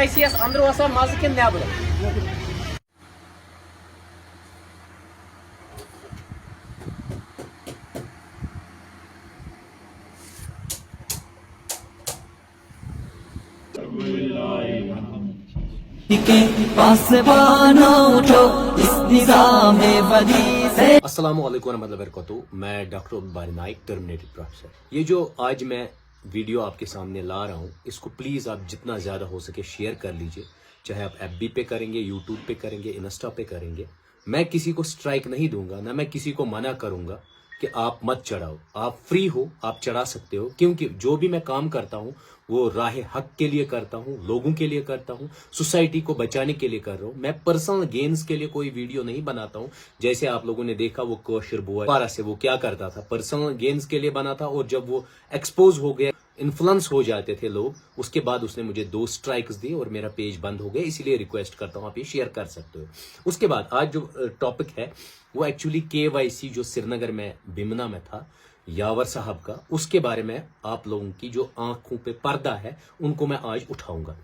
KYCS अंदर वसा मज कि नबर अस्सलामु अलैकुम वरहमतुल्लाहि वबरकातुहू। मैं doctor Abdul Naik, terminated professor. ये जो आज मैं वीडियो आपके सामने ला रहा हूँ, इसको प्लीज़ आप जितना ज़्यादा हो सके शेयर कर लीजिए। चाहे आप FB पे करेंगे, यूट्यूब पे करेंगे, इंस्टा पे करेंगे। मैं किसी को स्ट्राइक नहीं दूंगा, ना मैं किसी को मना करूंगा कि आप मत चढ़ाओ। आप फ्री हो, आप चढ़ा सकते हो, क्योंकि जो भी मैं काम करता हूँ वो राह हक के लिए करता हूँ, लोगों के लिए करता हूँ, सोसाइटी को बचाने के लिए कर रहा हूँ। मैं पर्सनल गेन्स के लिए कोई वीडियो नहीं बनाता हूँ। जैसे आप लोगों ने देखा वो कोशर बुआ पारा से वो क्या करता था, पर्सनल गेन्स के लिए बना था। और जब वो एक्सपोज हो गया, इन्फ्लुएंस हो जाते थे लोग, उसके बाद उसने मुझे 2 स्ट्राइक्स दी और मेरा पेज बंद हो गया। इसीलिए रिक्वेस्ट करता हूँ आप ये शेयर कर सकते हो। उसके बाद आज जो टॉपिक है वो एक्चुअली KYC जो श्रीनगर में बिमना में था, यावर साहब का, उसके बारे में आप लोगों की जो आंखों पे पर्दा है उनको मैं आज उठाऊंगा।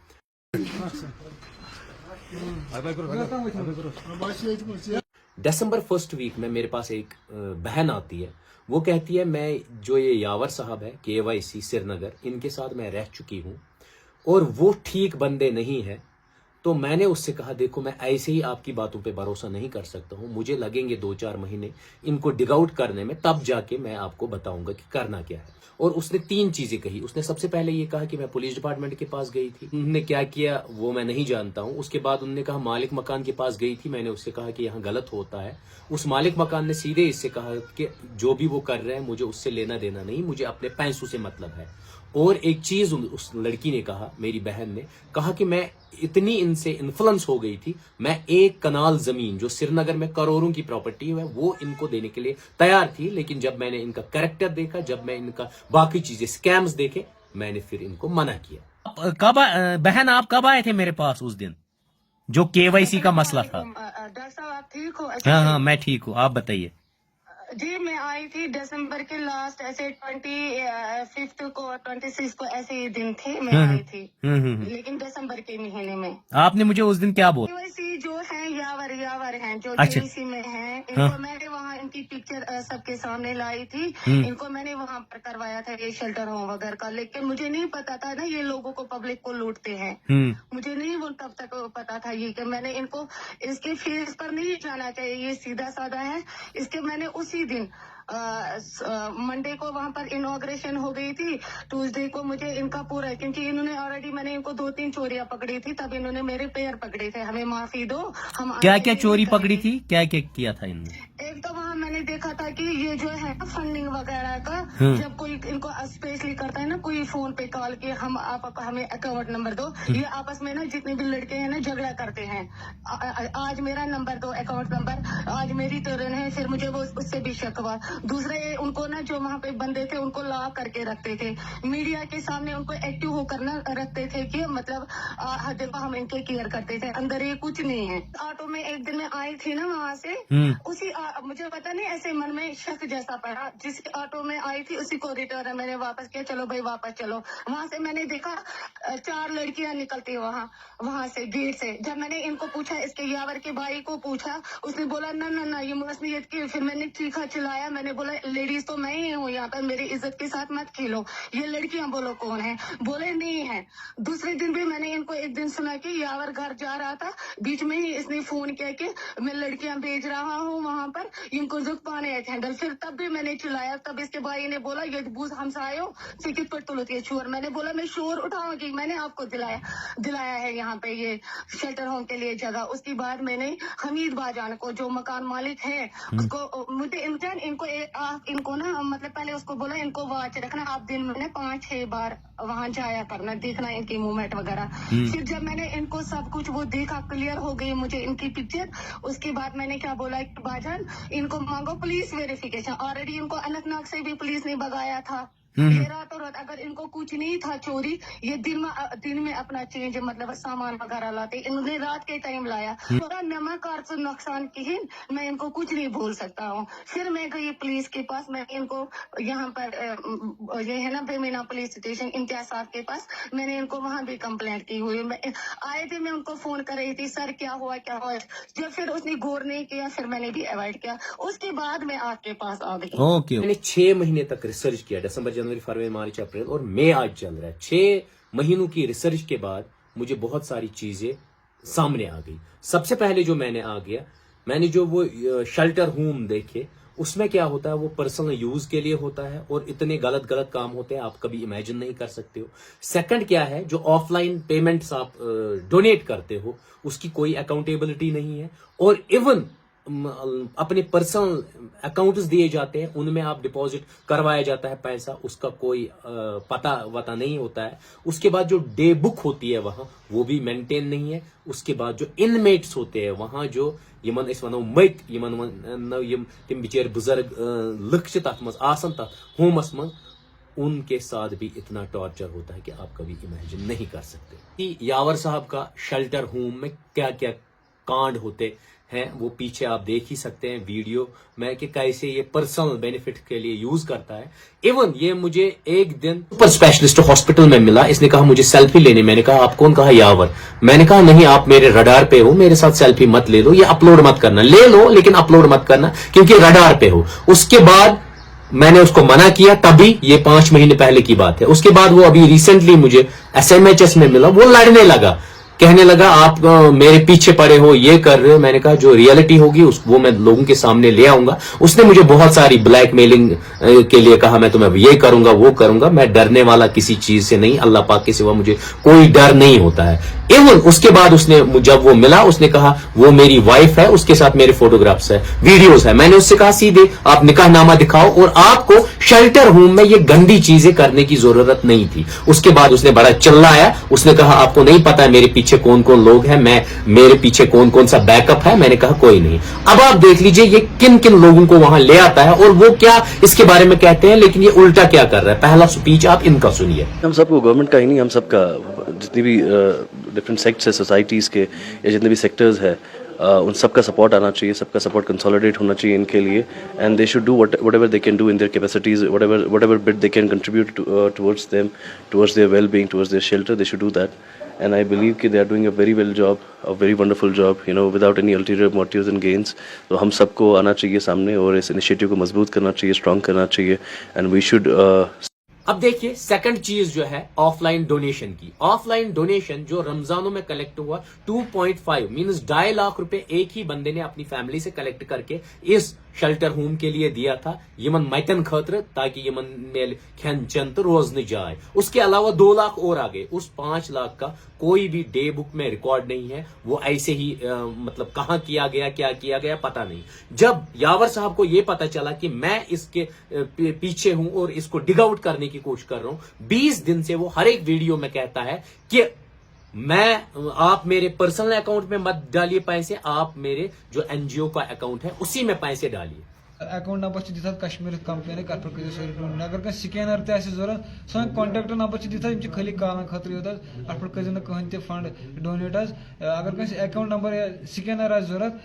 दिसंबर फर्स्ट वीक में मेरे पास एक बहन आती है। वो कहती है मैं जो ये यावर साहब है KYC श्रीनगर, इनके साथ मैं रह चुकी हूँ और वो ठीक बंदे नहीं है। तो मैंने उससे कहा देखो मैं ऐसे ही आपकी बातों पे भरोसा नहीं कर सकता हूँ, मुझे लगेंगे 2-4 महीने इनको डिग आउट करने में, तब जाके मैं आपको बताऊंगा कि करना क्या है। और उसने 3 चीजें कही। उसने सबसे पहले ये कहा कि मैं पुलिस डिपार्टमेंट के पास गई थी। उन्होंने क्या किया वो मैं नहीं जानता हूँ। उसके बाद उन्होंने कहा मालिक मकान के पास गई थी। मैंने उससे कहा कि यहाँ गलत होता है। उस मालिक मकान ने सीधे इससे कहा कि जो भी वो कर रहे हैं मुझे उससे लेना देना नहीं, मुझे अपने पैसों से मतलब है। और एक चीज उस लड़की ने कहा, मेरी बहन ने कहा कि मैं इतनी इनसे इन्फ्लुएंस हो गई थी, मैं 1 कनाल जमीन जो श्रीनगर में करोड़ों की प्रॉपर्टी है वो इनको देने के लिए तैयार थी। लेकिन जब मैंने इनका कैरेक्टर देखा, जब मैं इनका बाकी चीजें स्कैम्स देखे, मैंने फिर इनको मना किया। कब बहन आप कब आए थे मेरे पास उस दिन जो KYC का मसला था? डॉक्टर साहब आप ठीक हो? हाँ मैं ठीक हूँ, आप बताइए। जी मैं आई थी दिसंबर के लास्ट ऐसे 25 को 26 को ऐसे ही दिन थे, मैं आई थी। लेकिन दिसंबर के महीने में आपने मुझे उस दिन क्या बोला? KYC जो है यावर हैं जो अच्छा। KYC में हैं, इनको मैंने वहाँ इनकी पिक्चर सबके सामने लाई थी। इनको मैंने वहाँ पर करवाया था ये शेल्टर होम वगैरह का। लेकिन मुझे नहीं पता था ना ये लोगों को, पब्लिक को लूटते हैं। मुझे नहीं वो तब तक पता था ये कि मैंने इनको इसके फेस पर नहीं जाना चाहिए, ये सीधा साधा है। इसके मैंने उसी दिन मंडे को वहां पर इनॉग्रेशन हो गई थी। ट्यूसडे को मुझे इनका पूरा, क्योंकि इन्होंने ऑलरेडी मैंने इनको 2-3 चोरियां पकड़ी थी, तब इन्होंने मेरे पैर पकड़े थे, हमें माफी दो। हम क्या क्या चोरी पकड़ी थी, क्या क्या किया था इन्होंने? एक तो वहाँ मैंने देखा था कि ये जो है फंडिंग वगैरह का, जब कोई इनको स्पेशली करता है ना, कोई फोन पे कॉल के हम आप हमें अकाउंट नंबर दो, ये आपस में ना जितने भी लड़के हैं ना झगड़ा करते हैं। आज मेरा नंबर दो, अकाउंट नंबर, आज मेरी टर्न है, फिर मुझे वो उससे भी शक हुआ। दूसरा ये उनको ना जो वहाँ पे बंदे थे उनको लॉक करके रखते थे, मीडिया के सामने उनको एक्टिव होकर ना रखते थे कि मतलब देखो हम इनके केयर करते थे, अंदर ये कुछ नहीं है। ऑटो में एक दिन में आई थी ना वहाँ से, उसी मुझे पता नहीं ऐसे मन में शक जैसा पड़ा, जिस ऑटो में आई थी उसी को रिटर्न मैंने वापस किया, चलो भाई वापस चलो। वहाँ से मैंने देखा 4 लड़कियां निकलती वहाँ से गेट से। जब मैंने इनको पूछा, इसके यावर के भाई को पूछा, उसने बोला ना ना ना ये मसलियत की। फिर मैंने चीखा चिल्लाया, मैंने बोला लेडीज तो मैं ही हूँ यहाँ पर, मेरी इज्जत के साथ मत खेलो, ये लड़कियां बोलो कौन है? बोले नहीं है। दूसरे दिन भी मैंने इनको एक दिन सुना कि यावर घर जा रहा था, बीच में ही इसने फोन किया कि मैं लड़कियां भेज रहा हूँ वहाँ पर, इनको जुक पाने हैंडल। फिर तब भी मैंने चिल्लाया, तब इसके भाई ने बोला ये बूझ हमसायो सिकित पर तुलती है शोर। मैंने बोला मैं शोर उठाऊंगी, मैंने आपको दिलाया है यहाँ पे ये शेल्टर होम के लिए जगह। उसके बाद मैंने हमीद बाजान को, जो मकान मालिक है, उसको मुझे इनको ना मतलब पहले उसको बोला इनको वॉच रखना, आप दिन में 5-6 बार वहाँ जाया करना, देखना इनकी मूवमेंट वगैरह। फिर जब मैंने इनको सब कुछ वो देखा, क्लियर हो गई मुझे इनकी पिक्चर, उसके बाद मैंने क्या बोला कि बाजान इनको मांगो पुलिस वेरिफिकेशन। ऑलरेडी इनको अनंतनाग से भी पुलिस ने भगाया था, ये रातों रात अगर इनको कुछ नहीं था चोरी, ये दिन में अपना चेंज मतलब सामान वगैरह लाते, इन्होंने रात के टाइम लाया। थोड़ा नमक और तो नुकसान की मैं इनको कुछ नहीं बोल सकता हूँ। फिर मैं गई पुलिस के पास, मैं इनको यहाँ पर ये है ना बेमीना पुलिस स्टेशन इम्तियाज साहब के पास, मैंने इनको वहाँ भी कंप्लेंट की हुई। मैं आए थे, मैं उनको फोन कर रही थी, सर क्या हुआ क्या हुआ। जब फिर उसने गौर नहीं किया, फिर मैंने भी अवॉइड किया। उसके बाद मैं आपके पास आ गई। ओके मैंने 6 महीने तक रिसर्च किया, दिसंबर जनवरी फरवरी मार्च अप्रैल और मई आज चल रहा है। 6 महीनों की रिसर्च के बाद मुझे बहुत सारी चीजें सामने आ गई। सबसे पहले जो मैंने जो वो शेल्टर होम देखे, उसमें क्या होता है, वो पर्सनल यूज के लिए होता है और इतने गलत काम होते हैं आप कभी इमेजिन नहीं कर सकते हो। सेकंड क्या है, जो ऑफलाइन पेमेंट्स आप डोनेट करते हो उसकी कोई अकाउंटेबिलिटी नहीं है, और इवन अपने पर्सनल अकाउंट्स दिए जाते हैं, उनमें आप डिपॉजिट करवाया जाता है पैसा, उसका कोई पता वता नहीं होता है। उसके बाद जो डे बुक होती है वहां, वो भी मेंटेन नहीं है। उसके बाद जो इनमेट्स होते हैं वहां, जो यमन इस वनो मत यम तिम बिचार बुजुर्ग लुक छ तथ मज आसन तथ होमस मज, उनके साथ भी इतना टॉर्चर होता है कि आप कभी इमेजिन नहीं कर सकते कि यावर साहब का शेल्टर होम में क्या क्या कांड होते हैं। वो पीछे आप देख ही सकते हैं वीडियो में कि कैसे ये पर्सनल बेनिफिट के लिए यूज करता है। इवन ये मुझे एक दिन सुपर स्पेशलिस्ट हॉस्पिटल में मिला, इसने कहा मुझे सेल्फी लेनी। मैंने कहा आप कौन? कहा यावर। मैंने कहा नहीं, आप मेरे रडार पे हो, मेरे साथ सेल्फी मत ले लो, ये अपलोड मत करना। ले लो लेकिन अपलोड मत करना क्योंकि रडार पे हो। उसके बाद मैंने उसको मना किया, तभी ये 5 महीने पहले की बात है। उसके बाद वो अभी रिसेंटली मुझे SMHS में मिला, वो लड़ने लगा, कहने लगा आप मेरे पीछे पड़े हो, ये कर रहे हो। मैंने कहा जो रियलिटी होगी वो मैं लोगों के सामने ले आऊंगा। उसने मुझे बहुत सारी ब्लैकमेलिंग के लिए कहा, मैं तुम्हें ये करूंगा वो करूंगा। मैं डरने वाला किसी चीज से नहीं, अल्लाह पाक के सिवा मुझे कोई डर नहीं होता है। इवन उसके बाद उसने जब वो मिला, उसने कहा वो मेरी वाइफ है, उसके साथ मेरे फोटोग्राफ्स है, वीडियोस है। मैंने उससे कहा सीधे आप निकाहनामा दिखाओ और आपको शेल्टर होम में ये गंदी चीजें करने की जरूरत नहीं थी। उसके बाद उसने बड़ा चिल्लाया, उसने कहा आपको नहीं पता है मेरे पीछे कौन कौन लोग हैं, मेरे पीछे कौन कौन सा बैकअप है। मैंने कहा कोई नहीं। अब आप देख लीजिए ये किन किन लोगों को वहां ले आता है और वो क्या इसके बारे में कहते हैं, लेकिन ये उल्टा क्या कर रहा है। पहला स्पीच आप इनका सुनिए। हम सबको, गवर्नमेंट का ही नहीं, हम सबका, जितनी भी डिफरेंट सेक्ट्स है सोसाइटीज़ के या जितने भी सेक्टर्स है, उन सबका सपोर्ट आना चाहिए, सबका सपोर्ट कंसोलिडेट होना चाहिए इनके लिए। And they should do whatever they can do in their capacities, whatever bit they can contribute towards them, towards their well-being, towards their shelter, they should do that. And I believe that they are doing a very well job, a very wonderful job, without any ulterior motives and gains. तो हम सबको आना चाहिए सामने और इस initiative को मजबूत करना चाहिए, स्ट्रॉन्ग करना चाहिए, एंड वी शुड। अब देखिए सेकंड चीज जो है ऑफलाइन डोनेशन की। ऑफलाइन डोनेशन जो रमजानों में कलेक्ट हुआ 2.5 मींस 2.5 लाख रुपए एक ही बंदे ने अपनी फैमिली से कलेक्ट करके इस शेल्टर होम के लिए दिया था, यमन मैतन खतर, ताकि यमन मेल खन चन तो रोज न जाए। उसके अलावा 2 लाख और आ गए। उस 5 लाख का कोई भी डे बुक में रिकॉर्ड नहीं है। वो ऐसे ही मतलब कहां किया गया, क्या किया गया पता नहीं। जब यावर साहब को ये पता चला कि मैं इसके पीछे हूं और इसको डिग आउट करने की कोशिश कर रहा हूं, 20 दिन से वो हर एक वीडियो में कहता है कि आप मेरे पर्सनल अकाउंट में मत डालिए पैसे, आप मेरे जो NGO का अकाउंट है उसी में पैसे डालिए। अकाउंट नंबर दिता कश्मीर कंप्लेन कर कर अगर कह स्कैनर तरूरत सन कॉन्टैक्ट नंबर दिता खाली कॉल खतर योत अट कहें तह फंड डोनेट अगर कह अकाउंट नंबर या स्कैनर जरूरत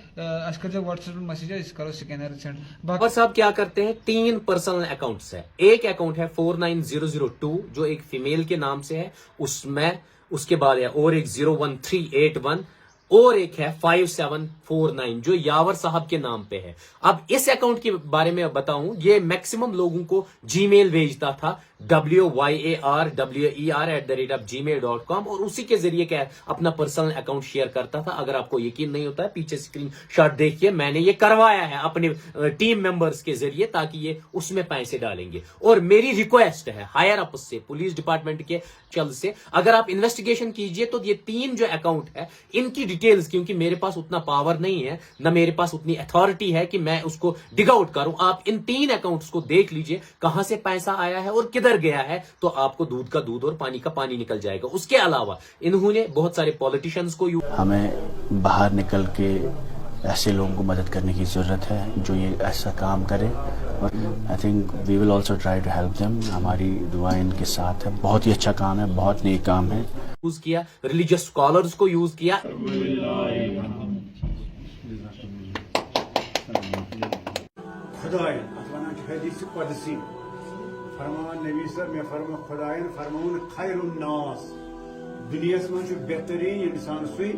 कर व्हाट्सएप मैसेज करो स्कैनर सेंड। बाबर साहब क्या करते हैं, 3 पर्सनल अकाउंट्स है। एक अकाउंट है 49002 जो एक फीमेल के नाम से है, उसमें उसके बाद है और एक 01381 और एक है 5749 जो यावर साहब के नाम पे है। अब इस अकाउंट के बारे में बताऊं, ये मैक्सिमम लोगों को जीमेल भेजता था WYARWER@gmail.com और उसी के जरिए क्या अपना पर्सनल अकाउंट शेयर करता था। अगर आपको यकीन नहीं होता है पीछे स्क्रीन शॉट देखिए, मैंने ये करवाया है अपने टीम मेंबर्स के जरिए ताकि ये उसमें पैसे डालेंगे। और मेरी रिक्वेस्ट है हायर अप से, पुलिस डिपार्टमेंट के चल से, अगर आप इन्वेस्टिगेशन कीजिए तो ये 3 जो अकाउंट है इनकी डिटेल्स, क्योंकि मेरे पास उतना पावर नहीं है ना मेरे पास उतनी अथॉरिटी है कि मैं उसको डिग आउट करूं। आप इन 3 अकाउंट्स को देख लीजिए कहां से पैसा आया है और किधर गया है, तो आपको दूध का दूध और पानी का पानी निकल जाएगा। उसके अलावा इन्होंने बहुत सारे पॉलिटिशियंस को हमें बाहर निकल के ऐसे लोगों को मदद करने की ज़रूरत है जो ये ऐसा काम करें, और I think we will also try to help them. हमारी दुआ इनके साथ है। बहुत ही अच्छा काम है, बहुत नेक काम है। यूज किया, रिलीजियस स्कॉलर्स को यूज किया। खुदाय अतवाना हदीस कुदसी फरमान नबी सर में फरमा खुदायन फरमान खैरुन नास दुनिया में जो बेहतरीन इंसान सुई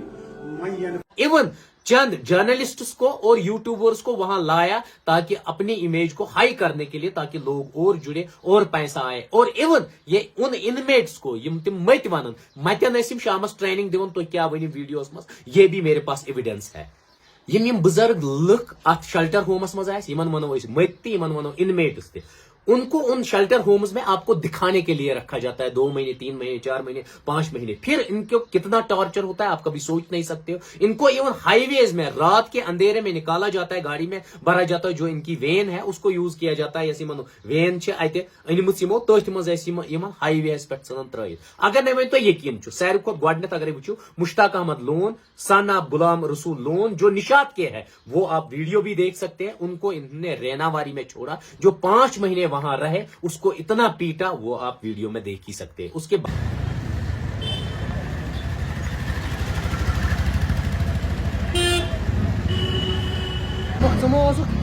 मन इवन चंद जर्नलिस्ट्स को और यूट्यूबर्स को वहां लाया ताकि अपनी इमेज को हाई करने के लिए, ताकि लोग और जुड़े और पैसा आए। और इवन ये उन इनमेट्स को यम तिम मत वन मतन शामस ट्रेनिंग दिवन तो क्या वनी वीडियोस मस, ये भी मेरे पास एविडेंस है। यम बुजुर्ग लुक अत शेल्टर होमस मज आस यमन वनो मत यमन वनो इनमेट्स ते, उनको उन शेल्टर होम्स में आपको दिखाने के लिए रखा जाता है 2 महीने 3 महीने 4 महीने 5 महीने। फिर इनको कितना टॉर्चर होता है आप कभी सोच नहीं सकते हो। इनको इवन हाईवेज में रात के अंधेरे में निकाला जाता है, गाड़ी में भरा जाता है, जो इनकी वेन है उसको यूज किया जाता है। मनो वेन अनमो तथ मज हाईवे पे सन त्रत। अगर नहीं वन तो यकीन सारे खुद गड अगर वो मुश्ताक अहमद लोन, सन ऑफ गुलाम रसूल लोन जो निशात के है, वो आप वीडियो भी देख सकते हैं। उनको इन्होंने रैनावारी में छोड़ा, जो 5 महीने वहां रहे, उसको इतना पीटा, वो आप वीडियो में देख ही सकते हैं। उसके बाद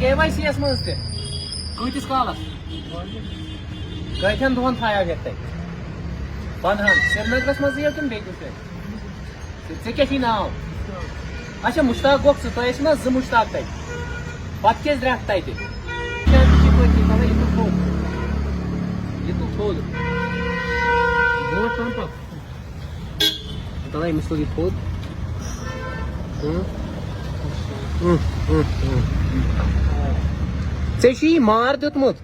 KYC मज कतिस कालस कथन दोहन थाया गया तक 15 श्रीनगरस मज क्या नाव? अच्छा मुश्ताक गो ना 2 मुश्ताक तक पत क्या रेख तत लिटल थोद बोट पंप तला अमिस लोग थोद ऐ मार दितमुत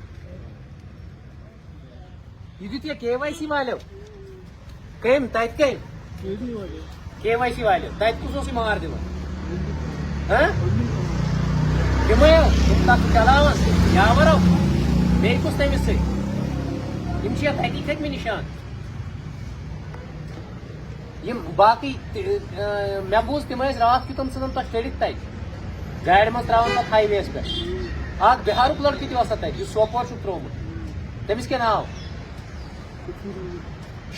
यह दित KYC वालो कम तत कम KYC वालो तत कुस मार दिवन तम चलावन यावरो मे कुस तमिस हकीकत में निशान बाकी मे बूज तम रात कि तम सन चढ़ित तक गाड़ मज त्रावन पे हाईवे पे बिहारुक लड़की तक सोपोर त्रोमुत तमिस क्या नाव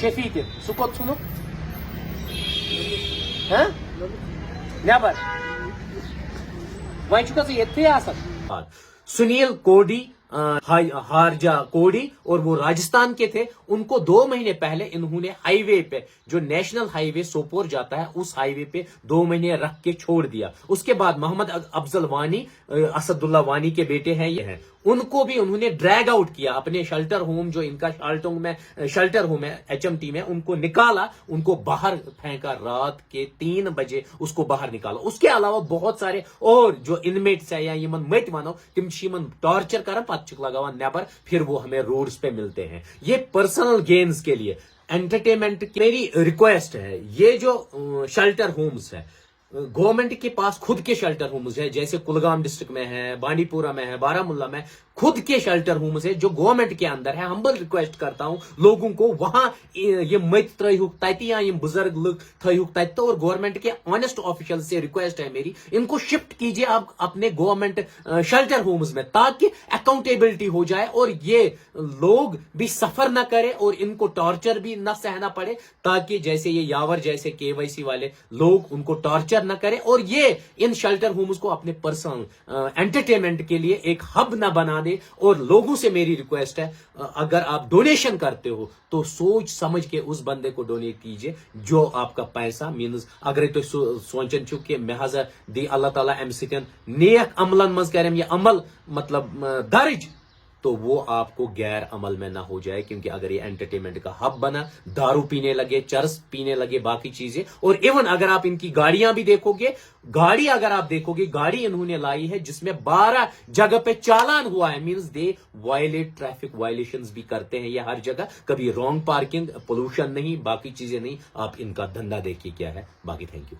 शफी सह कोत नुक नबर वन ये सुनील कोडी हारजा कोडी और वो राजस्थान के थे। उनको 2 महीने पहले इन्होंने हाईवे पे, जो नेशनल हाईवे सोपोर जाता है, उस हाईवे पे 2 महीने रख के छोड़ दिया। उसके बाद मोहम्मद अफजल वानी, असदुल्ला वानी के बेटे हैं ये हैं, उनको भी उन्होंने ड्रैग आउट किया अपने शेल्टर होम, जो इनका शाल्टोंग में शेल्टर होम है HMT में, उनको निकाला, उनको बाहर फेंका, रात के 3 बजे उसको बाहर निकाला। उसके अलावा बहुत सारे और जो इनमेट्स है या यमन मत वनो तिम टॉर्चर कर पत लगावान नेबर, फिर वो हमें रोड्स पे मिलते हैं। ये पर्सनल गेन्स के लिए, एंटरटेनमेंट की मेरी रिक्वेस्ट है, ये जो शेल्टर होम्स है, गवर्नमेंट के पास खुद के शेल्टर होम्स है, जैसे कुलगाम डिस्ट्रिक्ट में है, बांडीपुरा में है, बारामुल्ला में खुद के शेल्टर होम्स है जो गवर्नमेंट के अंदर है। हम्बल रिक्वेस्ट करता हूं लोगों को, वहां ये मत त्रहुक तत या ये बुजुर्ग लोग थहुक तत, और गवर्नमेंट के ऑनेस्ट ऑफिशियल से रिक्वेस्ट है मेरी, इनको शिफ्ट कीजिए आप अपने गवर्नमेंट शेल्टर होम्स में, ताकि अकाउंटेबिलिटी हो जाए और ये लोग भी सफर न करें और इनको टॉर्चर भी न सहना पड़े, ताकि जैसे ये यावर जैसे KYC वाले लोग उनको टॉर्चर न करें, और ये इन शेल्टर होम्स को अपने पर्सनल एंटरटेनमेंट के लिए एक हब न बना दे। और लोगों से मेरी रिक्वेस्ट है, अगर आप डोनेशन करते हो तो सोच समझ के उस बंदे को डोनेट कीजिए जो आपका पैसा मीन्स, अगर तो सोचन छु कि मे हजा दी अल्लाह ताला अम सतन नेक अमलन मज करम ये अमल मतलब दर्ज, तो वो आपको गैर अमल में ना हो जाए। क्योंकि अगर ये एंटरटेनमेंट का हब बना, दारू पीने लगे, चरस पीने लगे, बाकी चीजें, और इवन अगर आप इनकी गाड़ियां भी देखोगे, गाड़ी अगर आप देखोगे, गाड़ी इन्होंने लाई है जिसमें 12 जगह पे चालान हुआ है, means they violate, traffic violations भी करते हैं ये हर जगह, कभी रॉन्ग पार्किंग, पोल्यूशन नहीं, बाकी चीजें नहीं। आप इनका धंधा देखिए क्या है। बाकी थैंक यू।